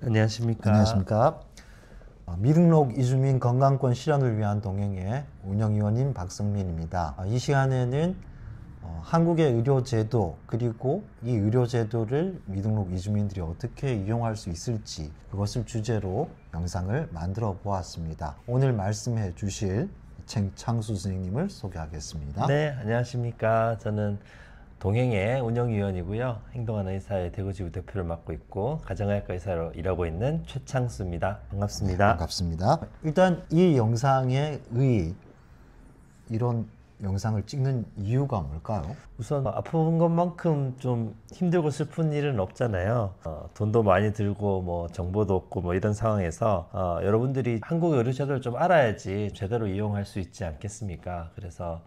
안녕하십니까. 안녕하십니까. 미등록 이주민 건강권 실현을 위한 동행의 운영위원인 박성민입니다. 이 시간에는 한국의 의료제도 그리고 이 의료제도를 미등록 이주민들이 어떻게 이용할 수 있을지 그것을 주제로 영상을 만들어 보았습니다. 오늘 말씀해 주실 챙창수 선생님을 소개하겠습니다. 네, 안녕하십니까. 저는 동행의 운영위원이고요. 행동하는 의사의 대구지부 대표를 맡고 있고 가정의학과 의사로 일하고 있는 최창수입니다. 반갑습니다. 반갑습니다. 일단 이 영상의 이런 영상을 찍는 이유가 뭘까요? 우선 아픈 것만큼 좀 힘들고 슬픈 일은 없잖아요. 돈도 많이 들고 정보도 없고 이런 상황에서 여러분들이 한국 의료제도를 좀 알아야지 제대로 이용할 수 있지 않겠습니까? 그래서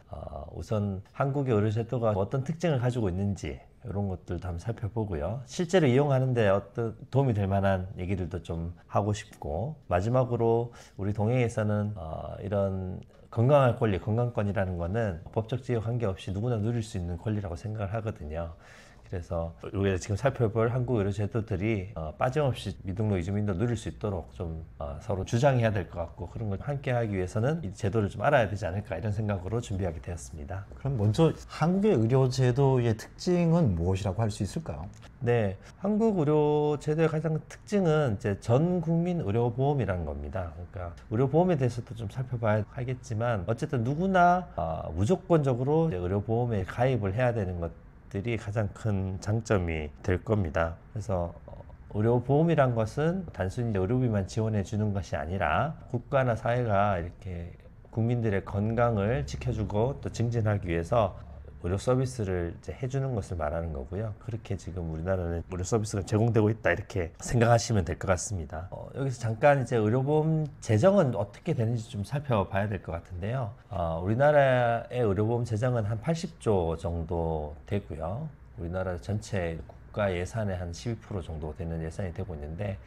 우선 한국의 의료제도가 어떤 특징을 가지고 있는지 이런 것들도 한번 살펴보고요. 실제로 이용하는데 어떤 도움이 될 만한 얘기들도 좀 하고 싶고, 마지막으로 우리 동행에서는 이런 건강할 권리, 건강권이라는 거는 법적 지역 관계없이 누구나 누릴 수 있는 권리라고 생각을 하거든요. 그래서 우리가 지금 살펴볼 한국 의료 제도들이 빠짐없이 미등록 이주민도 누릴 수 있도록 좀 서로 주장해야 될 것 같고, 그런 걸 함께 하기 위해서는 이 제도를 좀 알아야 되지 않을까, 이런 생각으로 준비하게 되었습니다. 그럼 먼저 한국의 의료 제도의 특징은 무엇이라고 할 수 있을까요? 네, 한국 의료 제도의 가장 큰 특징은 이제 전 국민 의료보험이라는 겁니다. 그러니까 의료보험에 대해서도 좀 살펴봐야 하겠지만, 어쨌든 누구나 무조건적으로 의료보험에 가입을 해야 되는 것들이 가장 큰 장점이 될 겁니다. 그래서 의료보험이란 것은 단순히 의료비만 지원해 주는 것이 아니라 국가나 사회가 이렇게 국민들의 건강을 지켜주고 또 증진하기 위해서 의료 서비스를 이제 해주는 것을 말하는 거고요. 그렇게 지금 우리나라는 의료 서비스가 제공되고 있다, 이렇게 생각하시면 될 것 같습니다. 여기서 잠깐 이제 의료보험 재정은 어떻게 되는지 좀 살펴봐야 될 것 같은데요. 우리나라의 의료보험 재정은 한 80조 정도 되고요. 우리나라 전체 국가 예산의 한 12% 정도 되는 예산이 되고 있는데,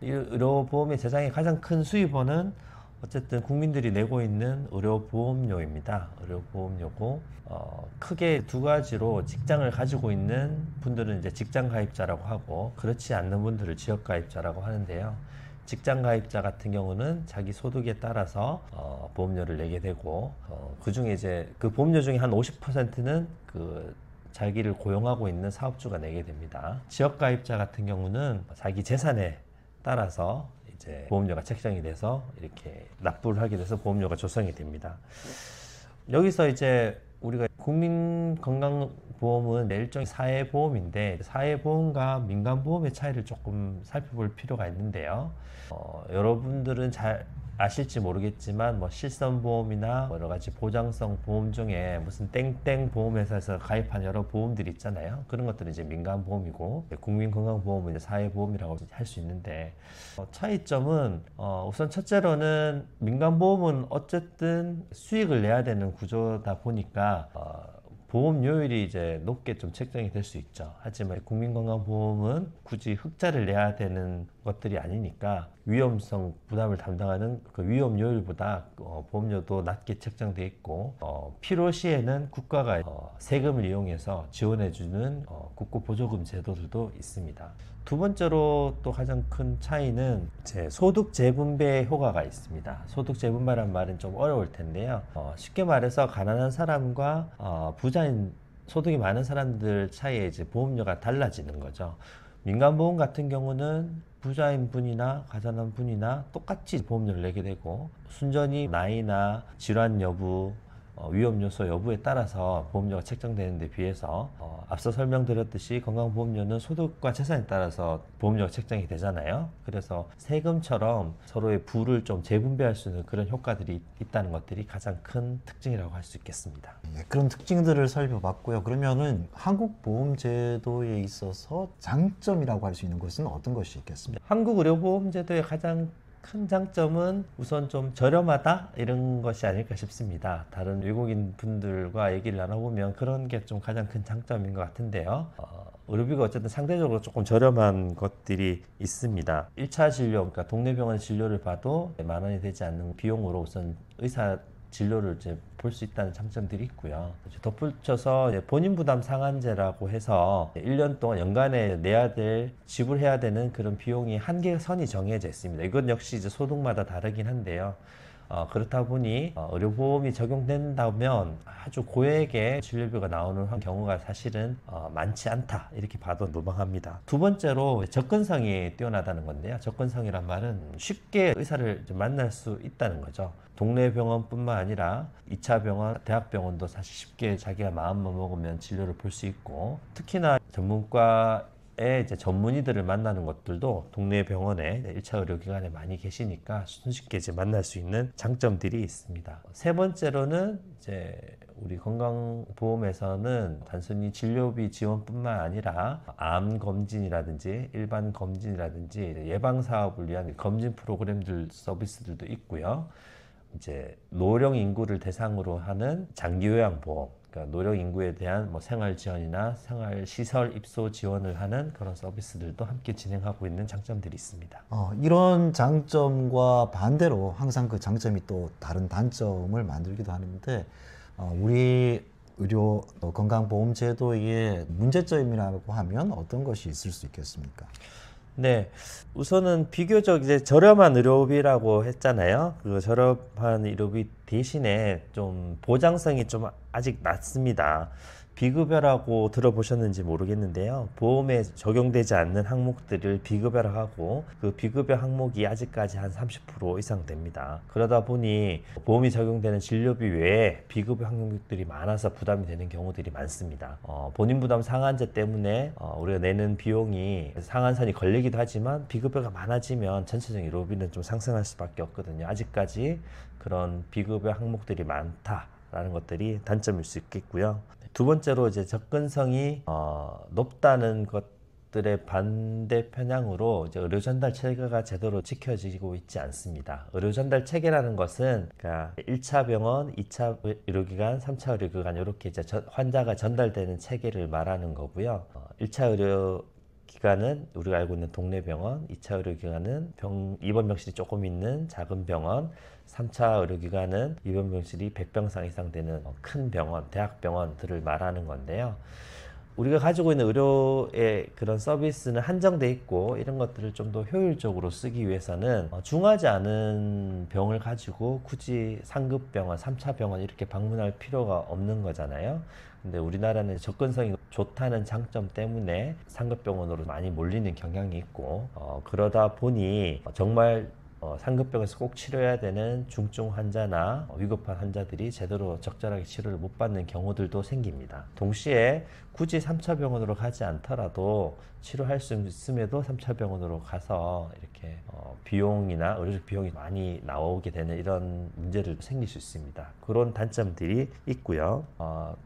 이 의료보험의 재정의 가장 큰 수입원은 어쨌든 국민들이 내고 있는 의료보험료입니다. 의료보험료고, 크게 두 가지로 직장을 가지고 있는 분들은 이제 직장가입자라고 하고, 그렇지 않는 분들을 지역가입자라고 하는데요. 직장가입자 같은 경우는 자기 소득에 따라서 보험료를 내게 되고, 그 중에 이제 그 보험료 중에 한 50%는 그 자기를 고용하고 있는 사업주가 내게 됩니다. 지역가입자 같은 경우는 자기 재산에 따라서 이제 보험료가 책정이 돼서 이렇게 납부를 하게 돼서 보험료가 조성이 됩니다. 여기서 이제 우리가 국민건강보험은 일종의 사회보험인데, 사회보험과 민간보험의 차이를 조금 살펴볼 필요가 있는데요. 여러분들은 잘 아실지 모르겠지만 실손보험이나 여러 가지 보장성 보험 중에 무슨 땡땡 보험회사에서 가입한 여러 보험들이 있잖아요. 그런 것들은 이제 민간보험이고, 국민건강보험은 이제 사회보험이라고 할 수 있는데, 차이점은 우선 첫째로는 민간보험은 어쨌든 수익을 내야 되는 구조다 보니까 보험료율이 이제 높게 좀 책정이 될 수 있죠. 하지만 국민건강보험은 굳이 흑자를 내야 되는 것들이 아니니까 위험성 부담을 담당하는 그 위험료율보다 보험료도 낮게 책정돼 있고, 필요시에는 국가가 세금을 이용해서 지원해주는 국고보조금 제도들도 있습니다. 두 번째로 또 가장 큰 차이는 이제 소득 재분배 효과가 있습니다. 소득 재분배란 말은 좀 어려울 텐데요. 쉽게 말해서 가난한 사람과 부자인 소득이 많은 사람들 사이에 이제 보험료가 달라지는 거죠. 민간보험 같은 경우는 부자인 분이나 가난한 분이나 똑같이 보험료를 내게 되고, 순전히 나이나 질환 여부, 위험 요소 여부에 따라서 보험료가 책정되는 데 비해서 앞서 설명드렸듯이 건강보험료는 소득과 재산에 따라서 보험료가 책정이 되잖아요. 그래서 세금처럼 서로의 부를 좀 재분배할 수 있는 그런 효과들이 있다는 것들이 가장 큰 특징이라고 할 수 있겠습니다. 네, 그런 특징들을 살펴봤고요. 그러면은 한국 보험제도에 있어서 장점이라고 할 수 있는 것은 어떤 것이 있겠습니까? 한국 의료보험제도의 가장 큰 장점은 우선 좀 저렴하다, 이런 것이 아닐까 싶습니다. 다른 외국인 분들과 얘기를 나눠보면 그런 게 좀 가장 큰 장점인 것 같은데요. 의료비가 어쨌든 상대적으로 조금 저렴한 것들이 있습니다. 1차 진료, 그러니까 동네 병원 진료를 봐도 10,000원이 되지 않는 비용으로 우선 의사 진료를 이제 볼 수 있다는 장점들이 있고요. 이제 덧붙여서 이제 본인 부담 상한제라고 해서 1년 동안 연간에 내야 될 지불해야 되는 그런 비용이 한계선이 정해져 있습니다. 이건 역시 이제 소득마다 다르긴 한데요. 그렇다 보니 의료보험이 적용된다면 아주 고액의 진료비가 나오는 경우가 사실은 많지 않다 이렇게 봐도 무방합니다. 두 번째로 접근성이 뛰어나다는 건데요. 접근성이란 말은 쉽게 의사를 좀 만날 수 있다는 거죠. 동네 병원뿐만 아니라 2차 병원, 대학병원도 사실 쉽게 자기가 마음만 먹으면 진료를 볼 수 있고, 특히나 전문과의 이제 전문의들을 만나는 것들도 동네 병원에 1차 의료기관에 많이 계시니까 손쉽게 이제 만날 수 있는 장점들이 있습니다. 세 번째로는 이제 우리 건강보험에서는 단순히 진료비 지원뿐만 아니라 암 검진이라든지 일반 검진이라든지 예방 사업을 위한 검진 프로그램들 서비스들도 있고요. 이제 노령 인구를 대상으로 하는 장기요양보험, 그러니까 노령 인구에 대한 뭐 생활 지원이나 생활 시설 입소 지원을 하는 그런 서비스들도 함께 진행하고 있는 장점들이 있습니다. 이런 장점과 반대로 항상 그 장점이 또 다른 단점을 만들기도 하는데, 우리 의료 건강보험제도의 문제점이라고 하면 어떤 것이 있을 수 있겠습니까? 네, 우선은 비교적 이제 저렴한 의료비라고 했잖아요. 그 저렴한 의료비 대신에 좀 보장성이 좀 아직 낮습니다. 비급여라고 들어보셨는지 모르겠는데요. 보험에 적용되지 않는 항목들을 비급여라고, 그 비급여 항목이 아직까지 한 30% 이상 됩니다. 그러다 보니 보험이 적용되는 진료비 외에 비급여 항목들이 많아서 부담이 되는 경우들이 많습니다. 본인 부담 상한제 때문에 우리가 내는 비용이 상한선이 걸리기도 하지만 비급여가 많아지면 전체적인 의료비는 좀 상승할 수밖에 없거든요. 아직까지 그런 비급여 항목들이 많다라는 것들이 단점일 수 있겠고요. 두 번째로 이제 접근성이 높다는 것들의 반대 편향으로 이제 의료 전달 체계가 제대로 지켜지고 있지 않습니다. 의료 전달 체계라는 것은 그러니까 1차 병원, 2차 의료기관, 3차 의료기관 이렇게 이제 환자가 전달되는 체계를 말하는 거고요. 1차 의료 기관은 우리가 알고 있는 동네 병원, 2차 의료기관은 입원 병실이 조금 있는 작은 병원, 3차 의료기관은 입원 병실이 100병상 이상 되는 큰 병원, 대학병원들을 말하는 건데요. 우리가 가지고 있는 의료의 그런 서비스는 한정돼 있고, 이런 것들을 좀 더 효율적으로 쓰기 위해서는 중하지 않은 병을 가지고 굳이 상급병원, 3차 병원 이렇게 방문할 필요가 없는 거잖아요. 근데 우리나라는 접근성이 좋다는 장점 때문에 상급병원으로 많이 몰리는 경향이 있고, 그러다 보니 정말 상급병에서 꼭 치료해야 되는 중증 환자나 위급한 환자들이 제대로 적절하게 치료를 못 받는 경우들도 생깁니다. 동시에 굳이 3차 병원으로 가지 않더라도 치료할 수 있음에도 3차 병원으로 가서 이렇게 비용이나 의료적 비용이 많이 나오게 되는 이런 문제들도 생길 수 있습니다. 그런 단점들이 있고요.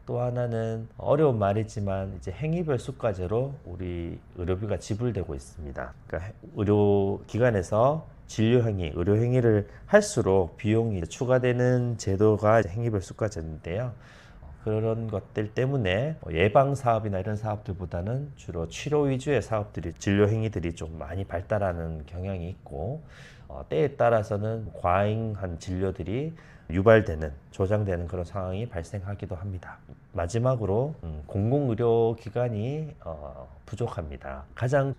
또 하나는 어려운 말이지만 이제 행위별 수가제로 우리 의료비가 지불되고 있습니다. 그러니까 의료기관에서 진료행위, 의료행위를 할수록 비용이 추가되는 제도가 행위별 수가제인데요. 그런 것들 때문에 예방 사업이나 이런 사업들보다는 주로 치료 위주의 사업들이, 진료 행위들이 좀 많이 발달하는 경향이 있고, 때에 따라서는 과잉한 진료들이 유발되는, 조장되는 그런 상황이 발생하기도 합니다. 마지막으로 공공의료기관이 부족합니다. 가장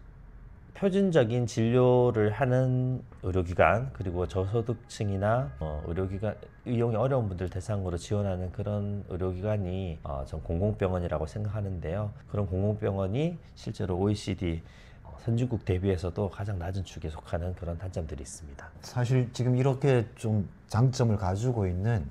표준적인 진료를 하는 의료기관, 그리고 저소득층이나 의료기관 이용이 어려운 분들 대상으로 지원하는 그런 의료기관이 전 공공병원이라고 생각하는데요. 그런 공공병원이 실제로 OECD 선진국 대비해서도 가장 낮은 축에 속하는 그런 단점들이 있습니다. 사실 지금 이렇게 좀 장점을 가지고 있는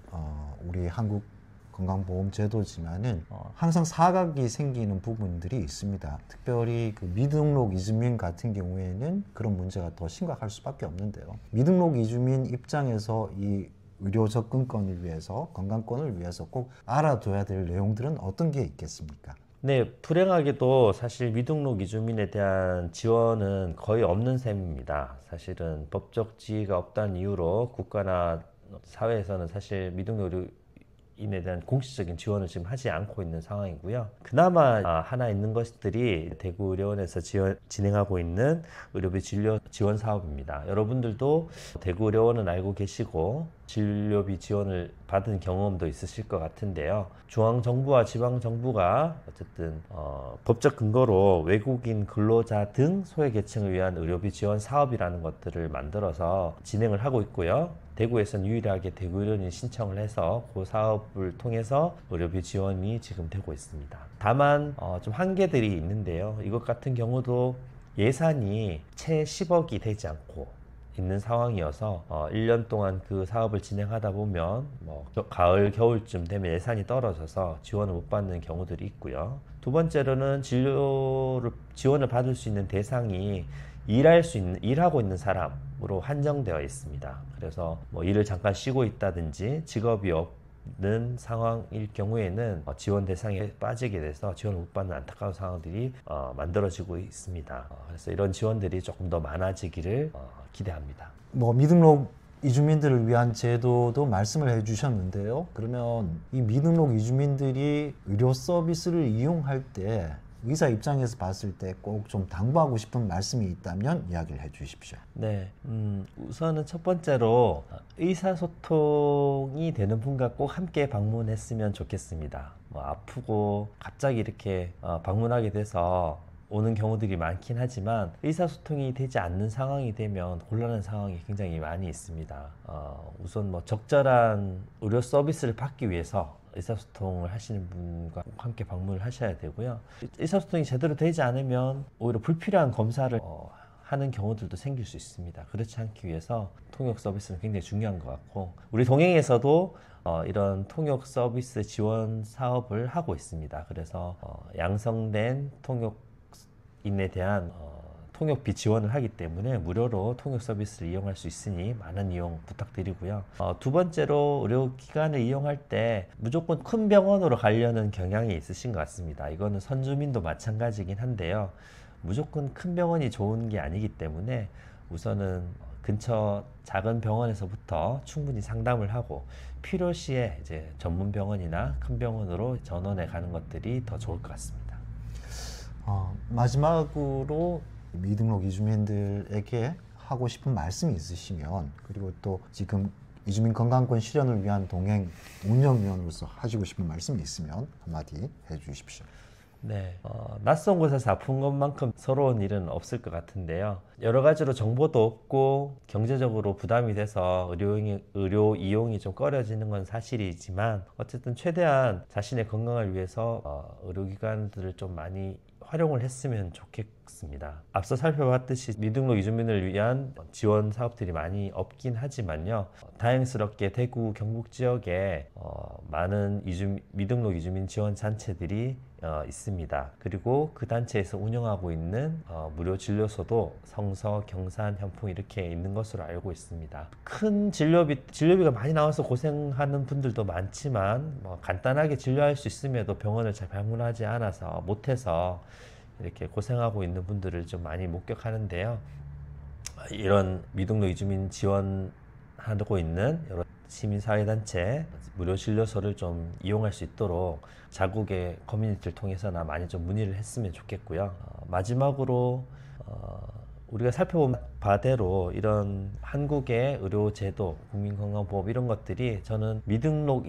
우리 한국 건강보험제도지만은 항상 사각이 생기는 부분들이 있습니다. 특별히 그 미등록 이주민 같은 경우에는 그런 문제가 더 심각할 수밖에 없는데요. 미등록 이주민 입장에서 이 의료 접근권을 위해서, 건강권을 위해서 꼭 알아둬야 될 내용들은 어떤 게 있겠습니까? 네, 불행하게도 사실 미등록 이주민에 대한 지원은 거의 없는 셈입니다. 사실은 법적 지위가 없다는 이유로 국가나 사회에서는 사실 미등록 인에 대한 공식적인 지원을 지금 하지 않고 있는 상황이고요. 그나마 하나 있는 것들이 대구의료원에서 진행하고 있는 의료비 진료 지원 사업입니다. 여러분들도 대구의료원은 알고 계시고 진료비 지원을 받은 경험도 있으실 것 같은데요. 중앙정부와 지방정부가 어쨌든 법적 근거로 외국인 근로자 등 소외계층을 위한 의료비 지원 사업이라는 것들을 만들어서 진행을 하고 있고요. 대구에서는 유일하게 대구의료원이 신청을 해서 그 사업을 통해서 의료비 지원이 지금 되고 있습니다. 다만 좀 한계들이 있는데요. 이것 같은 경우도 예산이 채 10억이 되지 않고 있는 상황이어서 1년 동안 그 사업을 진행하다 보면 가을, 겨울쯤 되면 예산이 떨어져서 지원을 못 받는 경우들이 있고요. 두 번째로는 지원을 받을 수 있는 대상이 일하고 있는 사람으로 한정되어 있습니다. 그래서 일을 잠깐 쉬고 있다든지 직업이 없는 상황일 경우에는 지원 대상에 빠지게 돼서 지원을 못 받는 안타까운 상황들이 만들어지고 있습니다. 그래서 이런 지원들이 조금 더 많아지기를 기대합니다. 미등록 이주민들을 위한 제도도 말씀을 해주셨는데요. 그러면 이 미등록 이주민들이 의료 서비스를 이용할 때 의사 입장에서 봤을 때 꼭 좀 당부하고 싶은 말씀이 있다면 이야기를 해주십시오. 네, 우선은 첫 번째로 의사소통이 되는 분과 꼭 함께 방문했으면 좋겠습니다. 아프고 갑자기 이렇게 방문하게 돼서 오는 경우들이 많긴 하지만 의사소통이 되지 않는 상황이 되면 곤란한 상황이 굉장히 많이 있습니다. 우선 적절한 의료 서비스를 받기 위해서 의사소통을 하시는 분과 함께 방문을 하셔야 되고요. 의사소통이 제대로 되지 않으면 오히려 불필요한 검사를 하는 경우들도 생길 수 있습니다. 그렇지 않기 위해서 통역 서비스는 굉장히 중요한 것 같고 우리 동행에서도 이런 통역 서비스 지원 사업을 하고 있습니다. 그래서 양성된 통역인에 대한 통역비 지원을 하기 때문에 무료로 통역 서비스를 이용할 수 있으니 많은 이용 부탁드리고요. 두 번째로 의료기관을 이용할 때 무조건 큰 병원으로 가려는 경향이 있으신 것 같습니다. 이거는 선주민도 마찬가지긴 한데요. 무조건 큰 병원이 좋은 게 아니기 때문에 우선은 근처 작은 병원에서부터 충분히 상담을 하고 필요시에 이제 전문 병원이나 큰 병원으로 전원해 가는 것들이 더 좋을 것 같습니다. 마지막으로 미등록 이주민들에게 하고 싶은 말씀이 있으시면 그리고 또 지금 이주민 건강권 실현을 위한 동행 운영위원으로서 하시고 싶은 말씀이 있으면 한마디 해주십시오. 네, 낯선 곳에서 아픈 것만큼 서러운 일은 없을 것 같은데요. 여러 가지로 정보도 없고 경제적으로 부담이 돼서 의료 이용이 좀 꺼려지는 건 사실이지만 어쨌든 최대한 자신의 건강을 위해서 의료기관들을 좀 많이 활용을 했으면 좋겠습니다. 앞서 살펴봤듯이 미등록 이주민을 위한 지원 사업들이 많이 없긴 하지만요. 다행스럽게 대구 경북 지역에 많은 미등록 이주민 지원 단체들이 있습니다. 그리고 그 단체에서 운영하고 있는 무료 진료소도 성서, 경산, 현풍 이렇게 있는 것으로 알고 있습니다. 큰 진료비가 많이 나와서 고생하는 분들도 많지만 간단하게 진료할 수 있음에도 병원을 잘 방문하지 않아서 못해서 이렇게 고생하고 있는 분들을 좀 많이 목격하는데요. 이런 미등록 이주민 지원하고 있는 여러 시민사회단체 무료 진료소를 좀 이용할 수 있도록 자국의 커뮤니티를 통해서나 많이 좀 문의를 했으면 좋겠고요. 마지막으로 우리가 살펴본 바대로 이런 한국의 의료제도, 국민건강보험 이런 것들이 저는 미등록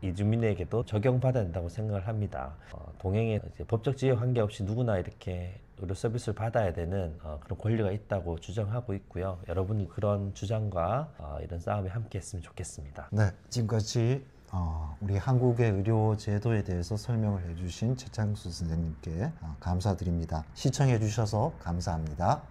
이주민에게도 적용받아야 된다고 생각을 합니다. 동행에 법적 지위 관계없이 누구나 이렇게 의료 서비스를 받아야 되는 그런 권리가 있다고 주장하고 있고요. 여러분이 그런 주장과 이런 싸움에 함께 했으면 좋겠습니다. 네, 지금까지 우리 한국의 의료 제도에 대해서 설명을 해주신 최창수 선생님께 감사드립니다. 시청해 주셔서 감사합니다.